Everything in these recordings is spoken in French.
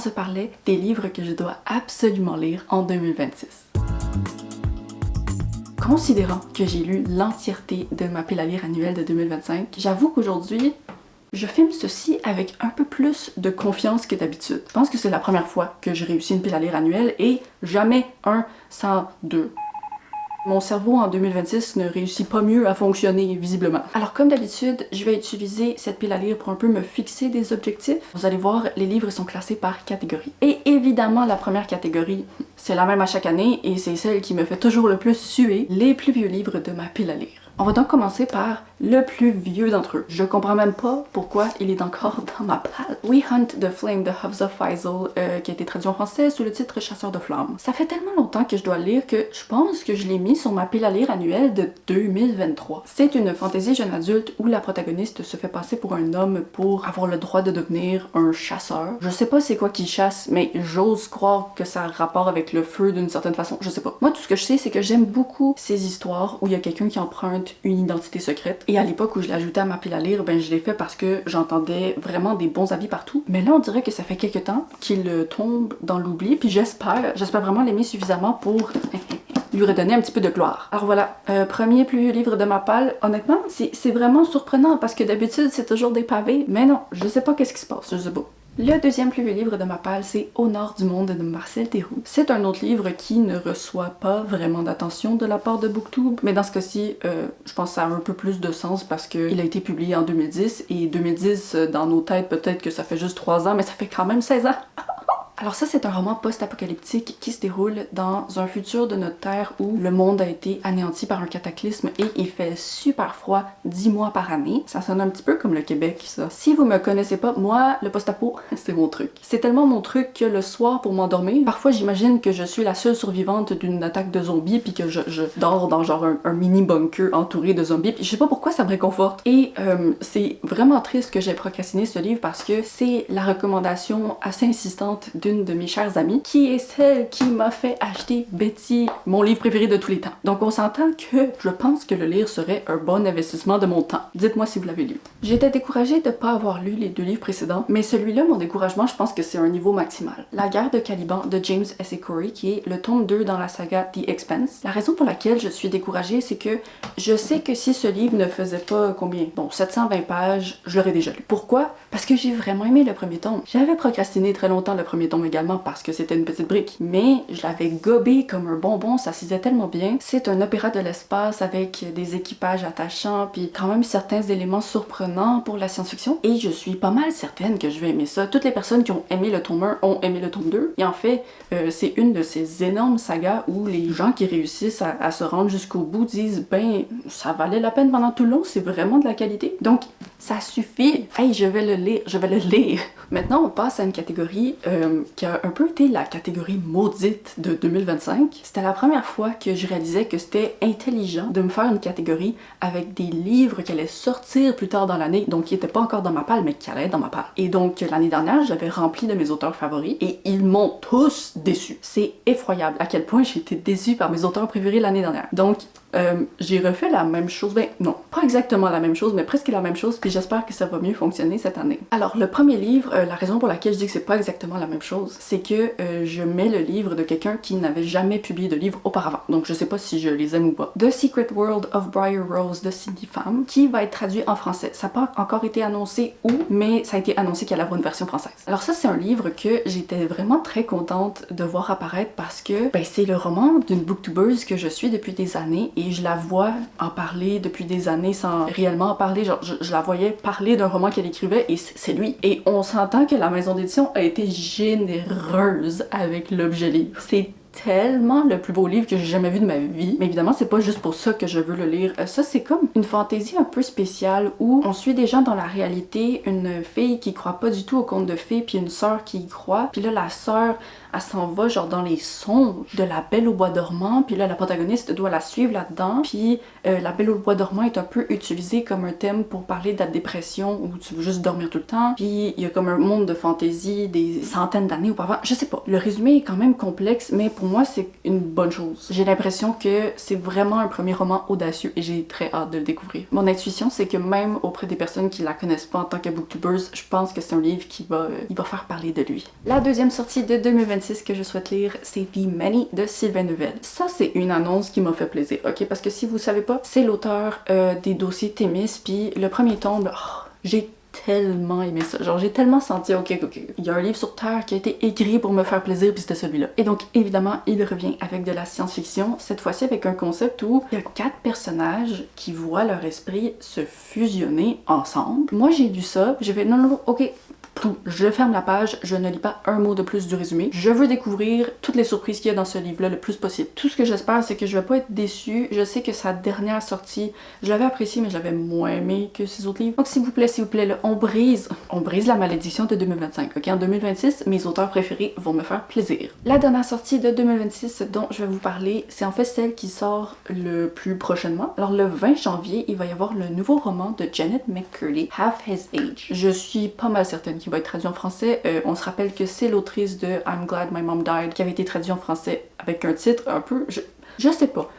se parlait des livres que je dois absolument lire en 2026. Considérant que j'ai lu l'entièreté de ma pile à lire annuelle de 2025, j'avoue qu'aujourd'hui, je filme ceci avec un peu plus de confiance que d'habitude. Je pense que c'est la première fois que je réussis une pile à lire annuelle et jamais un sans deux. Mon cerveau en 2026 ne réussit pas mieux à fonctionner, visiblement. Alors comme d'habitude, je vais utiliser cette pile à lire pour un peu me fixer des objectifs. Vous allez voir, les livres sont classés par catégorie. Et évidemment, la première catégorie, c'est la même à chaque année et c'est celle qui me fait toujours le plus suer, les plus vieux livres de ma pile à lire. On va donc commencer par le plus vieux d'entre eux. Je comprends même pas pourquoi il est encore dans ma palle. We Hunt the Flame de Hafsa Faizal, qui a été traduit en français sous le titre Chasseur de flammes. Ça fait tellement longtemps que je dois le lire que je pense que je l'ai mis sur ma pile à lire annuelle de 2023. C'est une fantaisie jeune adulte où la protagoniste se fait passer pour un homme pour avoir le droit de devenir un chasseur. Je sais pas c'est quoi qu'il chasse, mais j'ose croire que ça a rapport avec le feu d'une certaine façon. Je sais pas. Moi, tout ce que je sais, c'est que j'aime beaucoup ces histoires où il y a quelqu'un qui emprunte une identité secrète. Et à l'époque où je l'ajoutais à ma pile à lire, ben je l'ai fait parce que j'entendais vraiment des bons avis partout. Mais là, on dirait que ça fait quelques temps qu'il tombe dans l'oubli, puis j'espère vraiment l'aimer suffisamment pour lui redonner un petit peu de gloire. Alors voilà, premier plus vieux livre de ma palle. Honnêtement, c'est vraiment surprenant parce que d'habitude, c'est toujours des pavés. Mais non, je sais pas qu'est-ce qui se passe, je sais pas. Le deuxième plus vieux livre de ma palle, c'est Au nord du monde de Marcel Théroux. C'est un autre livre qui ne reçoit pas vraiment d'attention de la part de Booktube, mais dans ce cas-ci, je pense que ça a un peu plus de sens parce qu'il a été publié en 2010, et 2010, dans nos têtes, peut-être que ça fait juste 3 ans, mais ça fait quand même 16 ans! Alors ça, c'est un roman post-apocalyptique qui se déroule dans un futur de notre Terre où le monde a été anéanti par un cataclysme et il fait super froid 10 mois par année. Ça sonne un petit peu comme le Québec, ça. Si vous me connaissez pas, moi, le post-apo, c'est mon truc. C'est tellement mon truc que le soir, pour m'endormir, parfois j'imagine que je suis la seule survivante d'une attaque de zombies puis que je dors dans genre un mini bunker entouré de zombies, puis je sais pas pourquoi ça me réconforte. Et c'est vraiment triste que j'ai procrastiné ce livre parce que c'est la recommandation assez insistante d'une de mes chères amies, qui est celle qui m'a fait acheter Betty, mon livre préféré de tous les temps. Donc on s'entend que je pense que le lire serait un bon investissement de mon temps. Dites-moi si vous l'avez lu. J'étais découragée de ne pas avoir lu les 2 livres précédents, mais celui-là, mon découragement, je pense que c'est un niveau maximal. La guerre de Caliban de James S. Corey, qui est le tome 2 dans la saga The Expanse. La raison pour laquelle je suis découragée, c'est que je sais que si ce livre ne faisait pas combien? Bon, 720 pages, je l'aurais déjà lu. Pourquoi? Parce que j'ai vraiment aimé le premier tome. J'avais procrastiné très longtemps le premier tome également parce que c'était une petite brique, mais je l'avais gobé comme un bonbon, ça s'isait tellement bien. C'est un opéra de l'espace avec des équipages attachants, puis quand même certains éléments surprenants pour la science-fiction, et je suis pas mal certaine que je vais aimer ça. Toutes les personnes qui ont aimé le tome 1 ont aimé le tome 2, et en fait, c'est une de ces énormes sagas où les gens qui réussissent à se rendre jusqu'au bout disent, ben, ça valait la peine pendant tout le long, c'est vraiment de la qualité. Donc, ça suffit. Hey, je vais le lire. Maintenant, on passe à une catégorie qui a un peu été la catégorie maudite de 2025. C'était la première fois que je réalisais que c'était intelligent de me faire une catégorie avec des livres qui allaient sortir plus tard dans l'année, donc qui n'étaient pas encore dans ma palle, mais qui allaient être dans ma palle. Et donc, l'année dernière, j'avais rempli de mes auteurs favoris et ils m'ont tous déçu. C'est effroyable à quel point j'ai été déçue par mes auteurs préférés l'année dernière. Donc, j'ai refait la même chose, ben non, pas exactement la même chose, mais presque la même chose, puis j'espère que ça va mieux fonctionner cette année. Alors, le premier livre, la raison pour laquelle je dis que c'est pas exactement la même chose, c'est que je mets le livre de quelqu'un qui n'avait jamais publié de livre auparavant, donc je sais pas si je les aime ou pas. The Secret World of Briar Rose de Cindy Pham, qui va être traduit en français. Ça n'a pas encore été annoncé où, mais ça a été annoncé qu'il allait avoir une version française. Alors ça, c'est un livre que j'étais vraiment très contente de voir apparaître parce que, ben, c'est le roman d'une booktubeuse que je suis depuis des années, et je la vois en parler depuis des années sans réellement en parler. Genre, je la voyais parler d'un roman qu'elle écrivait et c'est lui. Et on s'entend que la maison d'édition a été généreuse avec l'objet livre. C'est tellement le plus beau livre que j'ai jamais vu de ma vie. Mais évidemment, c'est pas juste pour ça que je veux le lire. Ça, c'est comme une fantaisie un peu spéciale où on suit des gens dans la réalité, une fille qui croit pas du tout au conte de fées, puis une sœur qui y croit. Puis là, la sœur, elle s'en va genre dans les songes de la Belle au bois dormant, puis là, la protagoniste doit la suivre là-dedans. Puis la Belle au bois dormant est un peu utilisée comme un thème pour parler de la dépression où tu veux juste dormir tout le temps. Puis il y a comme un monde de fantaisie des centaines d'années auparavant. Je sais pas. Le résumé est quand même complexe, mais pour moi, c'est une bonne chose. J'ai l'impression que c'est vraiment un premier roman audacieux et j'ai très hâte de le découvrir. Mon intuition, c'est que même auprès des personnes qui la connaissent pas en tant que booktubers, je pense que c'est un livre qui va faire parler de lui. La deuxième sortie de 2026 que je souhaite lire, c'est The Many de Sylvain Neuvel. Ça, c'est une annonce qui m'a fait plaisir, ok? Parce que si vous savez pas, c'est l'auteur des dossiers Thémis, puis le premier tome, j'ai tellement aimé ça. Genre, j'ai tellement senti, ok, il y a un livre sur Terre qui a été écrit pour me faire plaisir, puis c'était celui-là. Et donc, évidemment, il revient avec de la science-fiction, cette fois-ci avec un concept où il y a 4 personnages qui voient leur esprit se fusionner ensemble. Moi, j'ai lu ça, j'ai fait, non, ok, je ferme la page, je ne lis pas un mot de plus du résumé. Je veux découvrir toutes les surprises qu'il y a dans ce livre-là le plus possible. Tout ce que j'espère, c'est que je vais pas être déçue. Je sais que sa dernière sortie, je l'avais appréciée, mais je l'avais moins aimé que ses autres livres. Donc s'il vous plaît, là, on brise la malédiction de 2025. Ok, en 2026, mes auteurs préférés vont me faire plaisir. La dernière sortie de 2026 dont je vais vous parler, c'est en fait celle qui sort le plus prochainement. Alors le 20 janvier, il va y avoir le nouveau roman de Janet McCurdy, Half His Age. Je suis pas mal certaine qu'il va être traduit en français. On se rappelle que c'est l'autrice de I'm Glad My Mom Died qui avait été traduit en français avec un titre un peu... Je sais pas.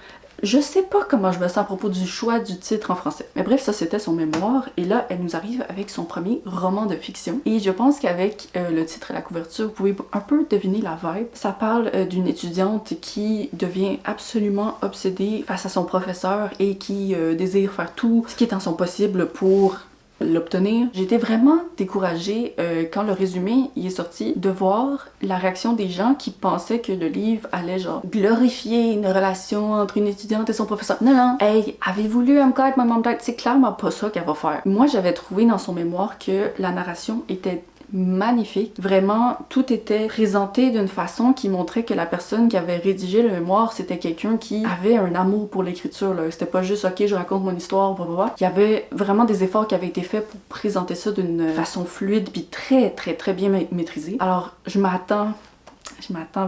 Je sais pas comment je me sens à propos du choix du titre en français. Mais bref, ça c'était son mémoire. Et là, elle nous arrive avec son premier roman de fiction. Et je pense qu'avec le titre et la couverture, vous pouvez un peu deviner la vibe. Ça parle d'une étudiante qui devient absolument obsédée face à son professeur et qui désire faire tout ce qui est en son possible pour l'obtenir. J'ai été vraiment découragée quand le résumé y est sorti de voir la réaction des gens qui pensaient que le livre allait genre glorifier une relation entre une étudiante et son professeur. Non, hey, avez-vous lu I'm Glad My Mom Died? C'est clairement pas ça qu'elle va faire. Moi, j'avais trouvé dans son mémoire que la narration était magnifique. Vraiment, tout était présenté d'une façon qui montrait que la personne qui avait rédigé le mémoire, c'était quelqu'un qui avait un amour pour l'écriture. C'était pas juste, ok, je raconte mon histoire, blablabla. Il y avait vraiment des efforts qui avaient été faits pour présenter ça d'une façon fluide puis très bien maîtrisée. Alors, je m'attends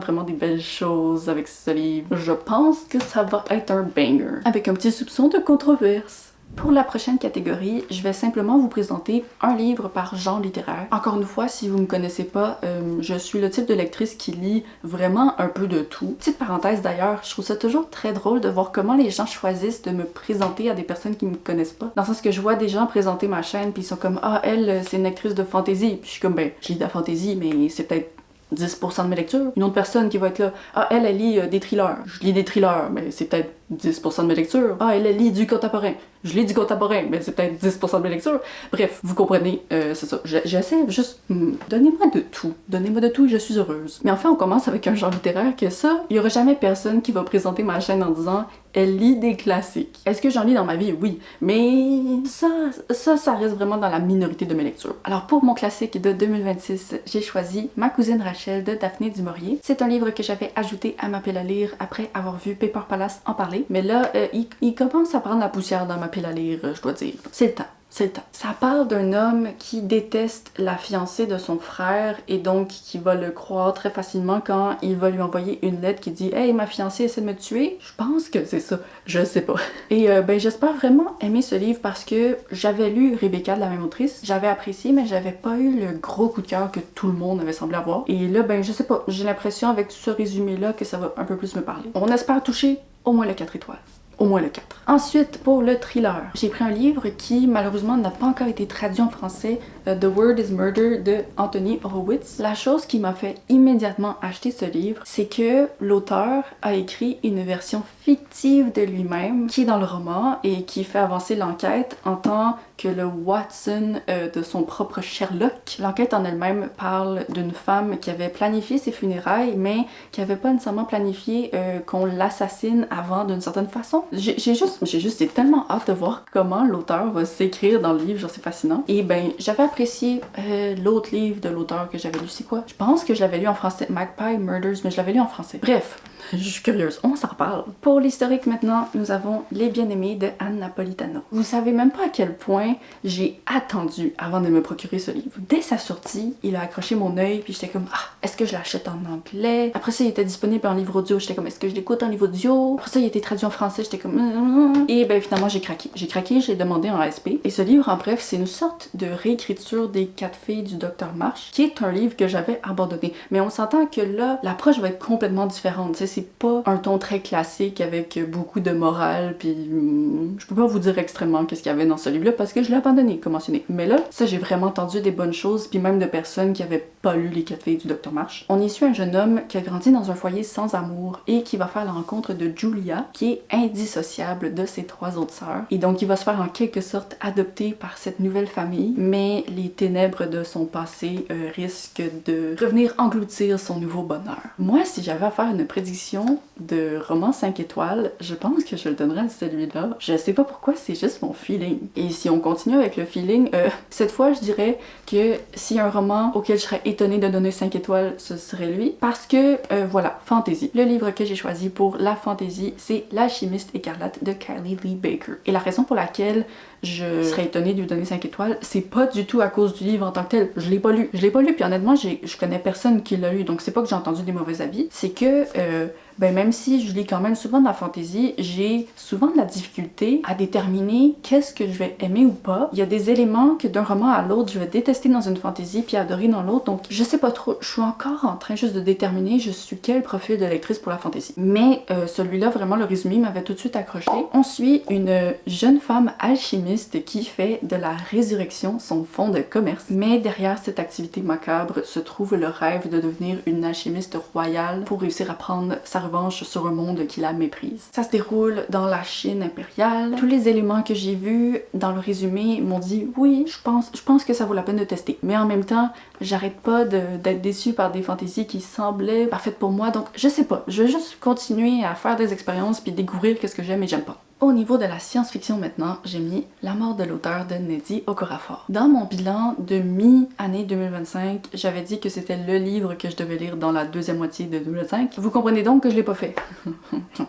vraiment des belles choses avec ce livre. Je pense que ça va être un banger, avec un petit soupçon de controverse. Pour la prochaine catégorie, je vais simplement vous présenter un livre par genre littéraire. Encore une fois, si vous me connaissez pas, je suis le type de lectrice qui lit vraiment un peu de tout. Petite parenthèse d'ailleurs, je trouve ça toujours très drôle de voir comment les gens choisissent de me présenter à des personnes qui me connaissent pas. Dans le sens que je vois des gens présenter ma chaîne puis ils sont comme « Ah, elle, c'est une lectrice de fantasy. » Puis je suis comme « Ben, je lis de la fantasy, mais c'est peut-être 10% de mes lectures. » Une autre personne qui va être là « Ah, elle lit des thrillers. Je lis des thrillers, mais c'est peut-être 10% de mes lectures. Ah, elle lit du contemporain. Je lis du contemporain, mais c'est peut-être 10% de mes lectures. » Bref, vous comprenez, c'est ça. J'essaie juste... donnez-moi de tout. Donnez-moi de tout et je suis heureuse. Mais enfin, on commence avec un genre littéraire que ça, il y aura jamais personne qui va présenter ma chaîne en disant « Elle lit des classiques. » Est-ce que j'en lis dans ma vie? Oui. Mais ça reste vraiment dans la minorité de mes lectures. Alors pour mon classique de 2026, j'ai choisi Ma cousine Rachel de Daphné du Maurier. C'est un livre que j'avais ajouté à ma pile à lire après avoir vu Paper Palace en parler. Mais là, il commence à prendre la poussière dans ma pile à lire, je dois dire. C'est le temps. C'est le temps. Ça parle d'un homme qui déteste la fiancée de son frère et donc qui va le croire très facilement quand il va lui envoyer une lettre qui dit « Hey, ma fiancée essaie de me tuer. » Je pense que c'est ça. Je sais pas. Et ben j'espère vraiment aimer ce livre parce que j'avais lu Rebecca de la même autrice. J'avais apprécié, mais j'avais pas eu le gros coup de cœur que tout le monde avait semblé avoir. Et là, ben je sais pas. J'ai l'impression avec ce résumé-là que ça va un peu plus me parler. On espère toucher au moins le 4 étoiles. Au moins le 4. Ensuite, pour le thriller, j'ai pris un livre qui, malheureusement, n'a pas encore été traduit en français, The Word is Murder de Anthony Horowitz. La chose qui m'a fait immédiatement acheter ce livre, c'est que l'auteur a écrit une version fictive de lui-même qui est dans le roman et qui fait avancer l'enquête en tant que le Watson de son propre Sherlock. L'enquête en elle-même parle d'une femme qui avait planifié ses funérailles, mais qui avait pas nécessairement planifié qu'on l'assassine avant d'une certaine façon. J'ai juste tellement hâte de voir comment l'auteur va s'écrire dans le livre, genre c'est fascinant. Et ben, j'avais apprécié l'autre livre de l'auteur que j'avais lu, c'est quoi? Je pense que je l'avais lu en français, Magpie Murders, mais je l'avais lu en français. Bref, je suis curieuse, on s'en reparle. Pour l'historique maintenant, nous avons Les Bien-Aimés de Anne Napolitano. Vous savez même pas à quel point j'ai attendu avant de me procurer ce livre. Dès sa sortie, il a accroché mon œil, puis j'étais comme, ah, est-ce que je l'achète en anglais? Après ça, il était disponible en livre audio, j'étais comme, est-ce que je l'écoute en livre audio? Après ça, il était traduit en français, j'étais comme, et ben finalement, j'ai craqué. J'ai demandé en ASP. Et ce livre, en bref, c'est une sorte de réécriture l'écriture des 4 filles du Docteur Marsh, qui est un livre que j'avais abandonné. Mais on s'entend que là, l'approche va être complètement différente. Tu sais, c'est pas un ton très classique avec beaucoup de morale, puis je peux pas vous dire extrêmement qu'est-ce qu'il y avait dans ce livre-là parce que je l'ai abandonné, comme mentionné. Mais là, ça, j'ai vraiment entendu des bonnes choses, puis même de personnes qui avaient pas lu les 4 filles du Docteur Marsh. On y suit un jeune homme qui a grandi dans un foyer sans amour et qui va faire la rencontre de Julia, qui est indissociable de ses 3 autres sœurs. Et donc, il va se faire en quelque sorte adopter par cette nouvelle famille, mais les ténèbres de son passé risquent de revenir engloutir son nouveau bonheur. Moi, si j'avais à faire une prédiction de roman 5 étoiles, je pense que je le donnerais à celui-là. Je sais pas pourquoi, c'est juste mon feeling. Et si on continue avec le feeling, cette fois, je dirais que s'il y a un roman auquel je serais étonnée de donner 5 étoiles, ce serait lui. Parce que, voilà, fantasy. Le livre que j'ai choisi pour la fantasy, c'est L'Alchimiste écarlate de Kylie Lee Baker. Et la raison pour laquelle je serais étonnée de lui donner 5 étoiles, c'est pas du tout à cause du livre en tant que tel. Je l'ai pas lu. Je l'ai pas lu, puis honnêtement, je connais personne qui l'a lu, donc c'est pas que j'ai entendu des mauvais avis. C'est que, même si je lis quand même souvent de la fantasy, j'ai souvent de la difficulté à déterminer qu'est-ce que je vais aimer ou pas. Il y a des éléments que d'un roman à l'autre, je vais détester dans une fantasy puis adorer dans l'autre, donc je sais pas trop. Je suis encore en train juste de déterminer je suis quel profil de lectrice pour la fantasy. Mais celui-là, vraiment, le résumé m'avait tout de suite accroché. On suit une jeune femme alchimiste qui fait de la résurrection son fonds de commerce. Mais derrière cette activité macabre se trouve le rêve de devenir une alchimiste royale pour réussir à prendre sa revanche sur un monde qui la méprise. Ça se déroule dans la Chine impériale. Tous les éléments que j'ai vus dans le résumé m'ont dit oui, je pense que ça vaut la peine de tester. Mais en même temps, j'arrête pas d'être déçue par des fantaisies qui semblaient parfaites pour moi, donc je sais pas. Je vais juste continuer à faire des expériences puis découvrir qu'est-ce que j'aime et j'aime pas. Au niveau de la science-fiction maintenant, j'ai mis La mort de l'auteur de Nnedi Okorafor. Dans mon bilan de mi-année 2025, j'avais dit que c'était le livre que je devais lire dans la deuxième moitié de 2025. Vous comprenez donc que je l'ai pas fait.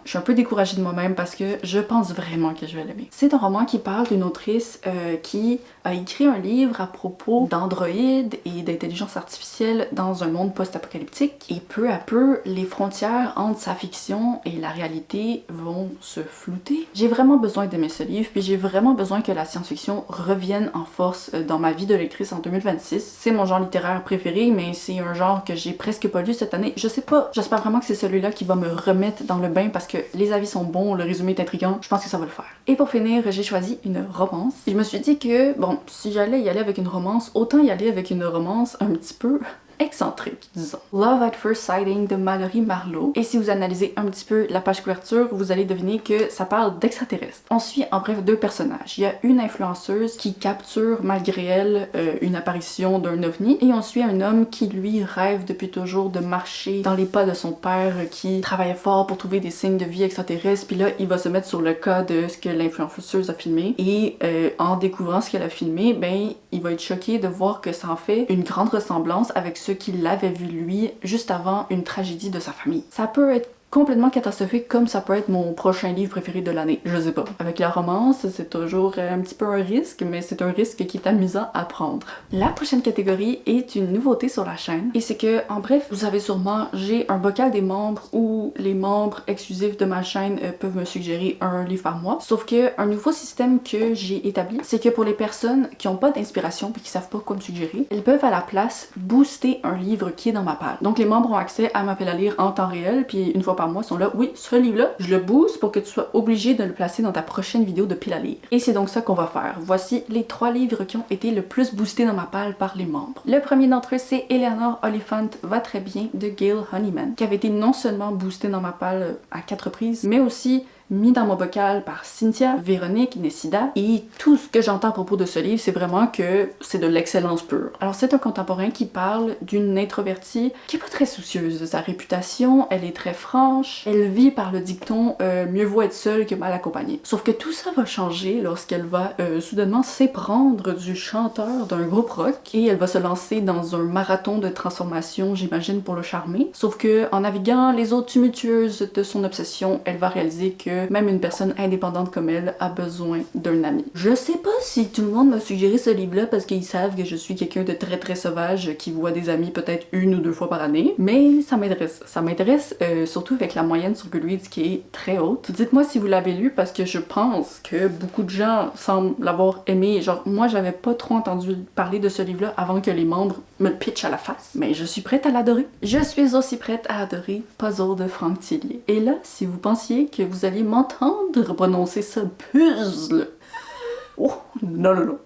Je suis un peu découragée de moi-même parce que je pense vraiment que je vais l'aimer. C'est un roman qui parle d'une autrice qui a écrit un livre à propos d'androïdes et d'intelligence artificielle dans un monde post-apocalyptique. Et peu à peu, les frontières entre sa fiction et la réalité vont se flouter. J'ai vraiment besoin d'aimer ce livre, puis j'ai vraiment besoin que la science-fiction revienne en force dans ma vie de lectrice en 2026. C'est mon genre littéraire préféré, mais c'est un genre que j'ai presque pas lu cette année. Je sais pas, j'espère vraiment que c'est celui-là qui va me remettre dans le bain parce que les avis sont bons, le résumé est intriguant, je pense que ça va le faire. Et pour finir, j'ai choisi une romance. Je me suis dit que, bon, si j'allais y aller avec une romance, autant y aller avec une romance un petit peu excentrique, disons. Love at First Sighting de Mallory Marlowe. Et si vous analysez un petit peu la page couverture, vous allez deviner que ça parle d'extraterrestres. On suit en bref 2 personnages. Il y a une influenceuse qui capture malgré elle une apparition d'un ovni et on suit un homme qui lui rêve depuis toujours de marcher dans les pas de son père qui travaillait fort pour trouver des signes de vie extraterrestres, puis là il va se mettre sur le cas de ce que l'influenceuse a filmé et en découvrant ce qu'elle a filmé, ben il va être choqué de voir que ça en fait une grande ressemblance avec ce qu'il avait vu lui juste avant une tragédie de sa famille. Ça peut être complètement catastrophique comme ça peut être mon prochain livre préféré de l'année, je sais pas. Avec la romance, c'est toujours un petit peu un risque, mais c'est un risque qui est amusant à prendre. La prochaine catégorie est une nouveauté sur la chaîne, et c'est que, en bref, vous savez sûrement, j'ai un bocal des membres où les membres exclusifs de ma chaîne peuvent me suggérer un livre par mois, sauf que un nouveau système que j'ai établi, c'est que pour les personnes qui ont pas d'inspiration puis qui savent pas quoi me suggérer, elles peuvent à la place booster un livre qui est dans ma page. Donc les membres ont accès à ma pile à lire en temps réel, puis une fois par mois sont là, oui, ce livre-là, je le booste pour que tu sois obligé de le placer dans ta prochaine vidéo de pile à lire. Et c'est donc ça qu'on va faire. Voici les 3 livres qui ont été le plus boostés dans ma pile par les membres. Le premier d'entre eux, c'est Eleanor Oliphant va très bien de Gail Honeyman, qui avait été non seulement boosté dans ma pile à 4 reprises, mais aussi mis dans mon bocal par Cynthia, Véronique, Nessida, et tout ce que j'entends à propos de ce livre, c'est vraiment que c'est de l'excellence pure. Alors c'est un contemporain qui parle d'une introvertie qui est pas très soucieuse de sa réputation, elle est très franche, elle vit par le dicton mieux vaut être seule que mal accompagnée. Sauf que tout ça va changer lorsqu'elle va soudainement s'éprendre du chanteur d'un groupe rock et elle va se lancer dans un marathon de transformation, j'imagine, pour le charmer. Sauf que en naviguant les eaux tumultueuses de son obsession, elle va réaliser que que même une personne indépendante comme elle a besoin d'un ami. Je sais pas si tout le monde m'a suggéré ce livre-là parce qu'ils savent que je suis quelqu'un de très très sauvage qui voit des amis peut-être 1 ou 2 fois par année, mais ça m'intéresse. Ça m'intéresse surtout avec la moyenne sur Goodreads qui est très haute. Dites-moi si vous l'avez lu parce que je pense que beaucoup de gens semblent l'avoir aimé. Genre, moi j'avais pas trop entendu parler de ce livre-là avant que les membres me le pitchent à la face, mais je suis prête à l'adorer. Je suis aussi prête à adorer Puzzle de Franck Tillier. Et là, si vous pensiez que vous alliez m'entendre prononcer ce puzzle, oh, non, non, non.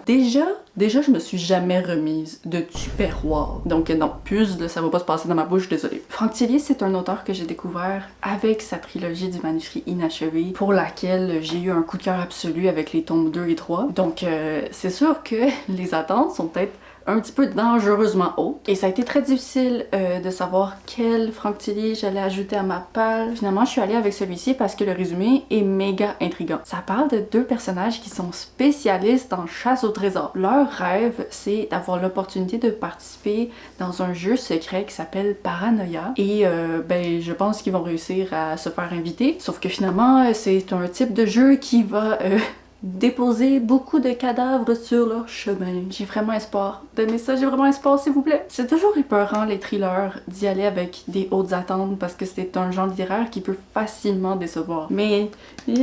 Déjà, je me suis jamais remise de tupperware. Donc non, puzzle, ça va pas se passer dans ma bouche, désolée. Franck Tillier, c'est un auteur que j'ai découvert avec sa trilogie du manuscrit inachevé, pour laquelle j'ai eu un coup de cœur absolu avec les tomes 2 et 3. Donc c'est sûr que les attentes sont peut-être un petit peu dangereusement haute. Et ça a été très difficile de savoir quel Franck Tillier j'allais ajouter à ma palle. Finalement, je suis allée avec celui-ci parce que le résumé est méga intriguant. Ça parle de 2 personnages qui sont spécialistes en chasse au trésor. Leur rêve, c'est d'avoir l'opportunité de participer dans un jeu secret qui s'appelle Paranoia. Et ben, je pense qu'ils vont réussir à se faire inviter. Sauf que finalement, c'est un type de jeu qui va déposer beaucoup de cadavres sur leur chemin. J'ai vraiment espoir d'aimer ça, j'ai vraiment espoir, s'il vous plaît. C'est toujours épeurant, les thrillers, d'y aller avec des hautes attentes parce que c'est un genre littéraire qui peut facilement décevoir. Mais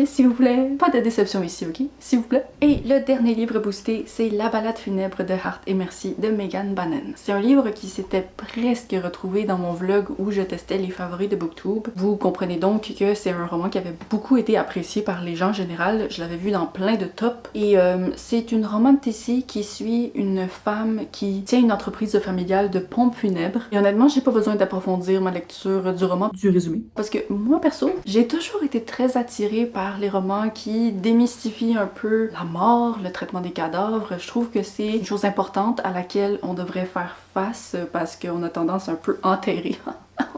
s'il vous plaît, pas de déception ici, ok? S'il vous plaît. Et le dernier livre boosté, c'est La balade funèbre de Hart et Merci de Megan Bannon. C'est un livre qui s'était presque retrouvé dans mon vlog où je testais les favoris de Booktube. Vous comprenez donc que c'est un roman qui avait beaucoup été apprécié par les gens en général. Je l'avais vu dans plein de top. Et c'est une romanticée qui suit une femme qui tient une entreprise familiale de pompes funèbres. Et honnêtement, j'ai pas besoin d'approfondir ma lecture du roman, du résumé. Parce que moi, perso, j'ai toujours été très attirée par les romans qui démystifient un peu la mort, le traitement des cadavres. Je trouve que c'est une chose importante à laquelle on devrait faire face parce qu'on a tendance un peu à enterrer.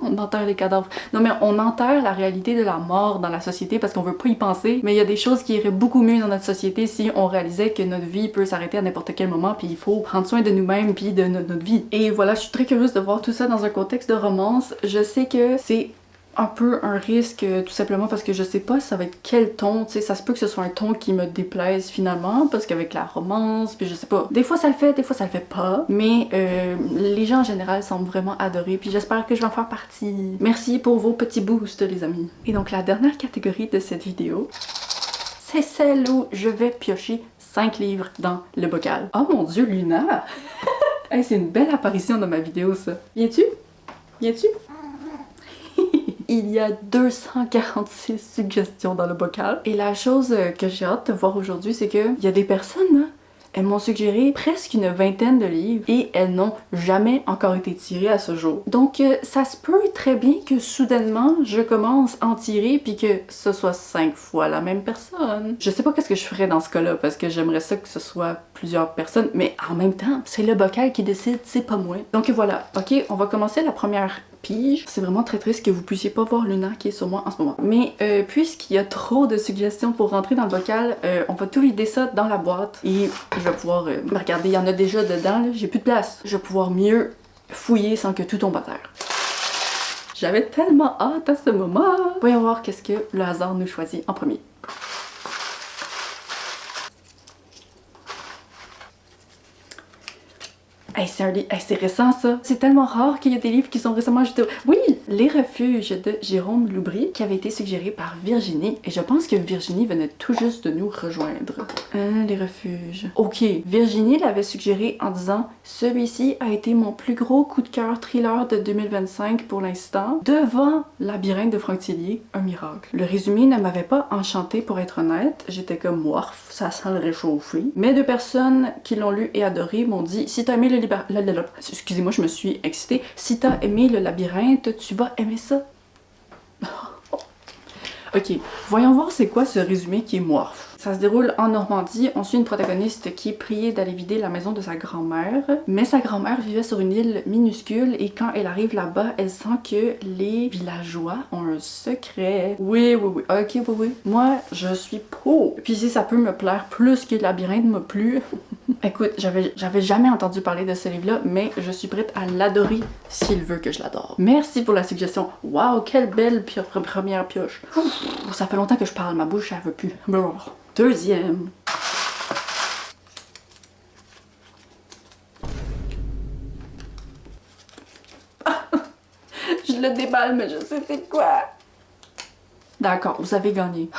On enterre les cadavres. Non mais on enterre la réalité de la mort dans la société parce qu'on veut pas y penser, mais il y a des choses qui iraient beaucoup mieux dans notre société si on réalisait que notre vie peut s'arrêter à n'importe quel moment puis il faut prendre soin de nous-mêmes puis de notre vie. Et voilà, je suis très curieuse de voir tout ça dans un contexte de romance. Je sais que c'est un peu un risque tout simplement parce que je sais pas ça va être quel ton, tu sais, ça se peut que ce soit un ton qui me déplaise finalement parce qu'avec la romance, puis je sais pas, des fois ça le fait, des fois ça le fait pas, mais les gens en général semblent vraiment adorer puis j'espère que je vais en faire partie. Merci pour vos petits boosts les amis. Et donc la dernière catégorie de cette vidéo, c'est celle où je vais piocher 5 livres dans le bocal. Oh mon dieu, Luna! Hey, c'est une belle apparition dans ma vidéo ça. Viens-tu? Viens-tu? Il y a 246 suggestions dans le bocal. Et la chose que j'ai hâte de voir aujourd'hui, c'est qu'il y a des personnes, hein, elles m'ont suggéré presque une vingtaine de livres et elles n'ont jamais encore été tirées à ce jour. Donc ça se peut très bien que soudainement je commence à en tirer puis que ce soit 5 fois la même personne. Je sais pas qu'est-ce que je ferais dans ce cas-là parce que j'aimerais ça que ce soit plusieurs personnes, mais en même temps, c'est le bocal qui décide, c'est pas moi. Donc voilà, ok, on va commencer la première pige. C'est vraiment très triste que vous puissiez pas voir Luna qui est sur moi en ce moment. Mais puisqu'il y a trop de suggestions pour rentrer dans le bocal, on va tout vider ça dans la boîte et je vais pouvoir regardez, il y en a déjà dedans, j'ai plus de place. Je vais pouvoir mieux fouiller sans que tout tombe à terre. J'avais tellement hâte à ce moment. Voyons voir qu'est-ce que le hasard nous choisit en premier. Hey, c'est récent ça. C'est tellement rare qu'il y a des livres qui sont récemment ajoutés. Oui, Les Refuges de Jérôme Loubry qui avait été suggéré par Virginie. Et je pense que Virginie venait tout juste de nous rejoindre. Les Refuges. Ok, Virginie l'avait suggéré en disant « Celui-ci a été mon plus gros coup de cœur thriller de 2025 pour l'instant. Devant Labyrinthe de Franck Tillier, un miracle. » Le résumé ne m'avait pas enchanté pour être honnête. J'étais comme « Warf, ça sent le réchauffé. » Mais 2 personnes qui l'ont lu et adoré m'ont dit « Si t'as aimé le excusez-moi, je me suis excitée. Si t'as aimé le labyrinthe, tu vas aimer ça. » Ok, voyons voir c'est quoi ce résumé qui est morph. Ça se déroule en Normandie. On suit une protagoniste qui est priée d'aller vider la maison de sa grand-mère. Mais sa grand-mère vivait sur une île minuscule et quand elle arrive là-bas, elle sent que les villageois ont un secret. Oui, oui, oui. Ok, oui, oui. Moi, je suis pro. Puis si ça peut me plaire plus que le labyrinthe m'a plu, Écoute, j'avais jamais entendu parler de ce livre-là, mais je suis prête à l'adorer s'il veut que je l'adore. Merci pour la suggestion. Waouh, quelle belle première pioche. Ouf, ça fait longtemps que je parle, ma bouche, elle veut plus. Bon. Deuxième. Je le déballe, mais je sais c'est quoi. D'accord, vous avez gagné.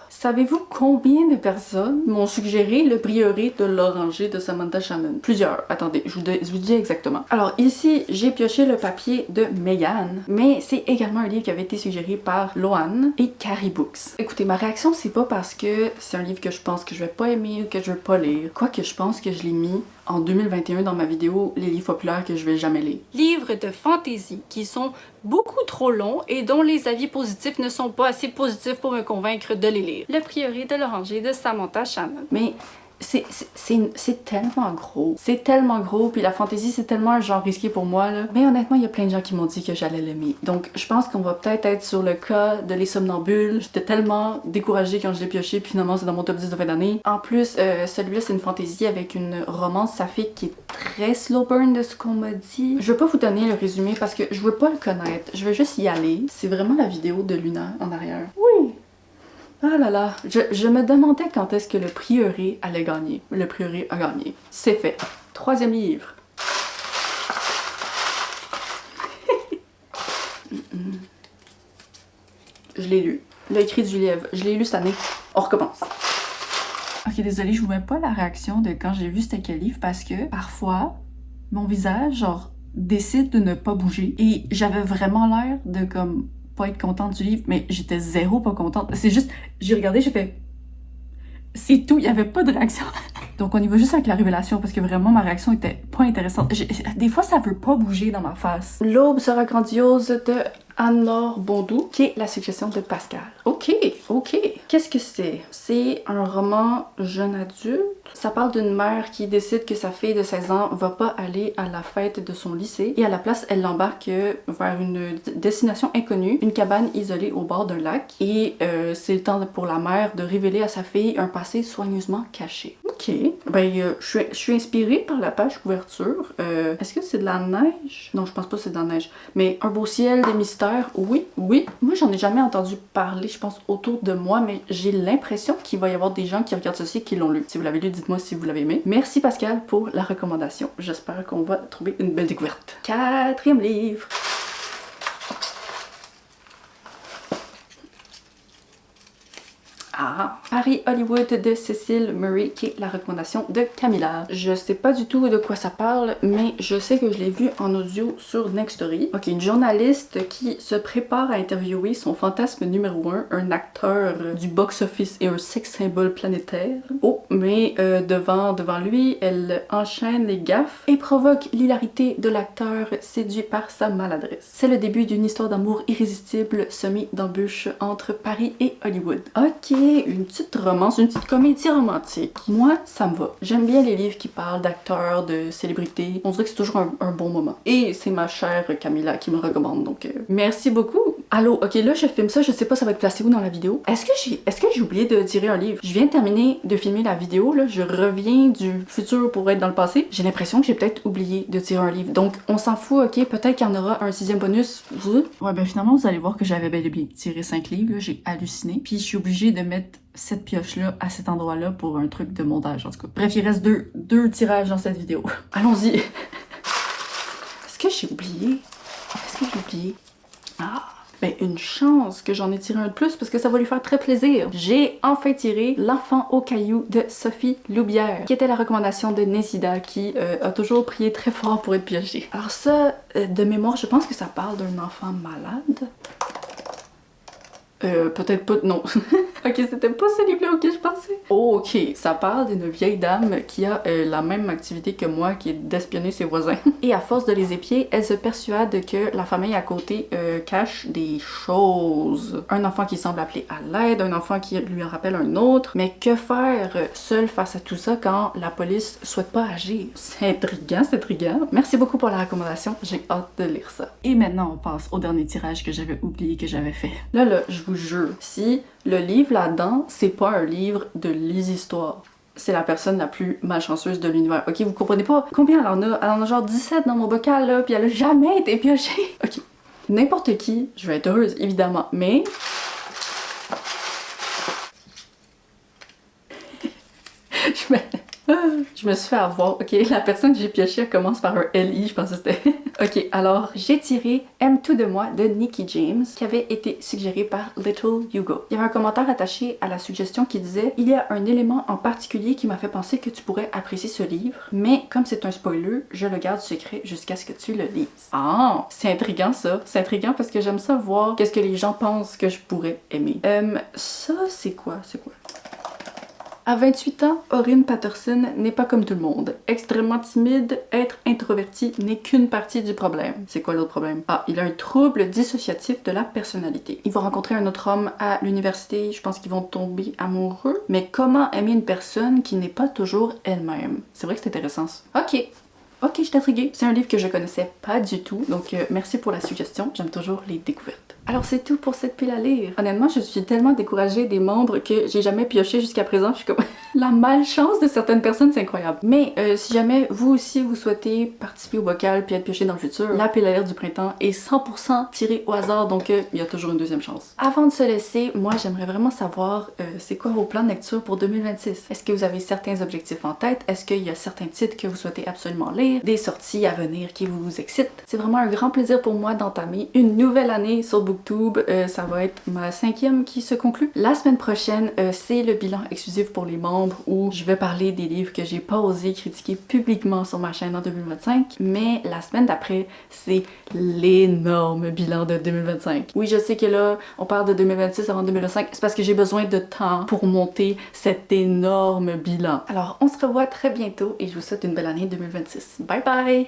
Savez-vous combien de personnes m'ont suggéré le prieuré de l'Oranger de Samantha Shannon? Plusieurs. Attendez, je vous dis exactement. Alors ici, j'ai pioché le papier de Megan, mais c'est également un livre qui avait été suggéré par Loan et Carrie Books. Écoutez, ma réaction, c'est pas parce que c'est un livre que je pense que je vais pas aimer ou que je veux pas lire. Quoique je pense que je l'ai mis en 2021 dans ma vidéo les livres populaires que je vais jamais lire. Livres de fantasy qui sont beaucoup trop longs et dont les avis positifs ne sont pas assez positifs pour me convaincre de les lire. Le prieuré de l'Oranger de Samantha Shannon. Mais c'est tellement gros. C'est tellement gros, puis la fantasy, c'est tellement un genre risqué pour moi, là. Mais honnêtement, il y a plein de gens qui m'ont dit que j'allais l'aimer. Donc, je pense qu'on va peut-être être sur le cas de Les Somnambules. J'étais tellement découragée quand je l'ai pioché, puis finalement, c'est dans mon top 10 de fin d'année. En plus, celui-là, c'est une fantasy avec une romance saphique qui est très slow burn de ce qu'on m'a dit. Je veux pas vous donner le résumé parce que je veux pas le connaître. Je veux juste y aller. C'est vraiment la vidéo de Luna en arrière. Oui! Ah là là, je me demandais quand est-ce que le prieuré allait gagner. Le prieuré a gagné. C'est fait. Troisième livre. Je l'ai lu. Le cri du lièvre. Je l'ai lu cette année. On recommence. Ok, désolée, je vous mets pas la réaction de quand j'ai vu c'était quel livre parce que parfois, mon visage, genre, décide de ne pas bouger. Et j'avais vraiment l'air de comme pas être contente du livre, mais j'étais zéro pas contente. C'est juste, j'ai regardé, j'ai fait... C'est tout, il y avait pas de réaction. Donc on y va juste avec la révélation parce que vraiment ma réaction était pas intéressante. Des fois ça veut pas bouger dans ma face. L'aube sera grandiose de Anne-Laure Bondou, qui est la suggestion de Pascal. Ok. Qu'est-ce que c'est? C'est un roman jeune adulte. Ça parle d'une mère qui décide que sa fille de 16 ans va pas aller à la fête de son lycée et à la place, elle l'embarque vers une destination inconnue, une cabane isolée au bord d'un lac. Et c'est le temps pour la mère de révéler à sa fille un passé soigneusement caché. Ok. Ben, je suis inspirée par la page couverture. Est-ce que c'est de la neige? Non, je pense pas que c'est de la neige. Mais un beau ciel, des mystères, oui. Moi, j'en ai jamais entendu parler, je pense, autour de moi, mais j'ai l'impression qu'il va y avoir des gens qui regardent ceci et qui l'ont lu. Si vous l'avez lu, dites-moi si vous l'avez aimé. Merci Pascal pour la recommandation. J'espère qu'on va trouver une belle découverte. Quatrième livre. Ah, Paris-Hollywood de Cécile Murray, qui est la recommandation de Camilla. Je sais pas du tout de quoi ça parle, mais je sais que je l'ai vu en audio sur Nextory. Ok, une journaliste qui se prépare à interviewer son fantasme numéro 1, un acteur du box-office et un sex symbole planétaire. Oh, mais devant lui, elle enchaîne les gaffes et provoque l'hilarité de l'acteur séduit par sa maladresse. C'est le début d'une histoire d'amour irrésistible semée d'embûches entre Paris et Hollywood. Ok, une petite romance, une petite comédie romantique. Moi, ça me va. J'aime bien les livres qui parlent d'acteurs, de célébrités. On dirait que c'est toujours un bon moment. Et c'est ma chère Camilla qui me recommande, donc merci beaucoup. Allô, ok, là je filme ça, je sais pas ça va être placé où dans la vidéo. Est-ce que j'ai oublié de tirer un livre? Je viens de terminer de filmer la vidéo, là, je reviens du futur pour être dans le passé. J'ai l'impression que j'ai peut-être oublié de tirer un livre. Donc on s'en fout, ok, peut-être qu'il y en aura un 6e bonus. Ouais, ben finalement vous allez voir que j'avais bel et bien tiré 5 livres, j'ai halluciné. Puis je suis obligée de mettre cette pioche-là à cet endroit-là pour un truc de montage, en tout cas. Bref, il reste deux tirages dans cette vidéo. Allons-y! Est-ce que j'ai oublié? Ah! Ben, une chance que j'en ai tiré un de plus parce que ça va lui faire très plaisir. J'ai enfin tiré L'enfant au caillou de Sophie Loubière, qui était la recommandation de Nézida, qui a toujours prié très fort pour être piochée. Alors ça, de mémoire, je pense que ça parle d'un enfant malade. Peut-être pas, non. Ok, c'était pas ce livre-là auquel je pensais. Oh, ok, ça parle d'une vieille dame qui a la même activité que moi, qui est d'espionner ses voisins. Et à force de les épier, elle se persuade que la famille à côté cache des choses. Un enfant qui semble appeler à l'aide, un enfant qui lui en rappelle un autre. Mais que faire seul face à tout ça quand la police souhaite pas agir? C'est intriguant, c'est intriguant. Merci beaucoup pour la recommandation, j'ai hâte de lire ça. Et maintenant, on passe au dernier tirage que j'avais oublié que j'avais fait. Là, je vous jure, si le livre là-dedans, c'est pas un livre de lise-histoire, c'est la personne la plus malchanceuse de l'univers. Ok, vous comprenez pas combien elle en a? Elle en a genre 17 dans mon bocal là, puis elle a jamais été piochée. Ok. N'importe qui, je vais être heureuse évidemment, mais... je me suis fait avoir. Ok, la personne que j'ai piochée, elle commence par un LI, je pensais que c'était... Ok, alors j'ai tiré M2 de moi de Nikki James, qui avait été suggéré par Little Hugo. Il y avait un commentaire attaché à la suggestion qui disait: il y a un élément en particulier qui m'a fait penser que tu pourrais apprécier ce livre, mais comme c'est un spoiler, je le garde secret jusqu'à ce que tu le lises. Ah, c'est intriguant ça. C'est intriguant parce que j'aime ça voir qu'est-ce que les gens pensent que je pourrais aimer. Ça, c'est quoi? C'est quoi? À 28 ans, Orrin Patterson n'est pas comme tout le monde. Extrêmement timide, être introverti n'est qu'une partie du problème. C'est quoi l'autre problème? Ah, il a un trouble dissociatif de la personnalité. Il va rencontrer un autre homme à l'université, je pense qu'ils vont tomber amoureux. Mais comment aimer une personne qui n'est pas toujours elle-même? C'est vrai que c'est intéressant ça. Ok, je suis intriguée. C'est un livre que je connaissais pas du tout, donc merci pour la suggestion. J'aime toujours les découvertes. Alors c'est tout pour cette pile à lire. Honnêtement, je suis tellement découragée des membres que j'ai jamais pioché jusqu'à présent. Je suis comme... La malchance de certaines personnes, c'est incroyable. Mais si jamais vous aussi vous souhaitez participer au bocal puis être pioché dans le futur, la pile à lire du printemps est 100% tirée au hasard, donc il y a toujours une deuxième chance. Avant de se laisser, moi j'aimerais vraiment savoir c'est quoi vos plans de lecture pour 2026? Est-ce que vous avez certains objectifs en tête? Est-ce qu'il y a certains titres que vous souhaitez absolument lire? Des sorties à venir qui vous excitent? C'est vraiment un grand plaisir pour moi d'entamer une nouvelle année sur Booktube. Ça va être ma 5e qui se conclut. La semaine prochaine, c'est le bilan exclusif pour les membres où je vais parler des livres que j'ai pas osé critiquer publiquement sur ma chaîne en 2025, mais la semaine d'après, c'est l'énorme bilan de 2025. Oui, je sais que là, on parle de 2026 avant 2025, c'est parce que j'ai besoin de temps pour monter cet énorme bilan. Alors, on se revoit très bientôt et je vous souhaite une belle année 2026. Bye bye!